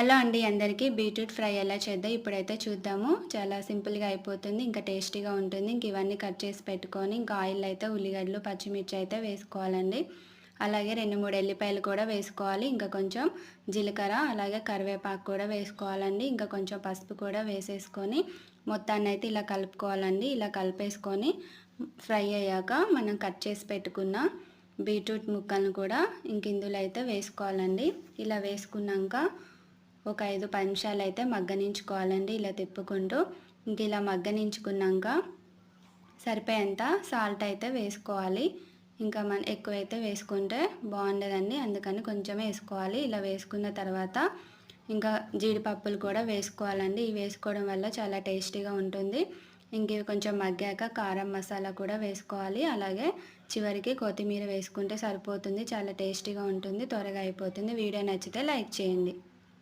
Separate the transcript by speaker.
Speaker 1: Hello అండి అందరికీ. Beetroot fry ఎలా చేద్దాం ఇప్పుడైతే చూద్దాము. చాలా సింపుల్‌గా అయిపోతుంది. ఇంకా టేస్టీగా ఉంటుంది. ఇంక ఇవన్నీ కట్ చేసి పెట్టుకొని, ఇంకా ఆయిల్‌లో అయితే ఉల్లిగడ్డలు, పచ్చిమిర్చి అయితే వేసుకోవాలండి. అలాగే 2, 3 ఎల్లిపాయలు కూడా వేసుకోవాలి. ఇంకా కొంచెం జీలకర్ర, అలాగే కరివేపాకు కూడా వేసుకోవాలండి. ఇంకా కొంచెం పసుపు కూడా వేసేసుకొని మొత్తాన్నయితే ఇలా కలుపుకోవాలండి. ఇలా కలిపేసుకొని ఫ్రై అయ్యాక మనం కట్ చేసి పెట్టుకున్న బీట్రూట్ ముక్కలను కూడా ఇంక ఇందులో అయితే వేసుకోవాలండి. ఇలా వేసుకున్నాక ఒక 5, 10 నిమిషాలు అయితే మగ్గనించుకోవాలండి ఇలా తిప్పుకుంటూ. ఇంక ఇలా మగ్గనించుకున్నాక సరిపోయేంత సాల్ట్ అయితే వేసుకోవాలి. ఇంకా ఎక్కువైతే వేసుకుంటే బాగుండదండి, అందుకని కొంచెమే వేసుకోవాలి. ఇలా వేసుకున్న తర్వాత ఇంకా జీడిపప్పులు కూడా వేసుకోవాలండి. ఇవి వేసుకోవడం వల్ల చాలా టేస్టీగా ఉంటుంది. ఇంక ఇవి కొంచెం మగ్గాక కారం మసాలా కూడా వేసుకోవాలి. అలాగే చివరికి కొత్తిమీర వేసుకుంటే సరిపోతుంది. చాలా టేస్టీగా ఉంటుంది, త్వరగా అయిపోతుంది. వీడియో నచ్చితే లైక్ చేయండి.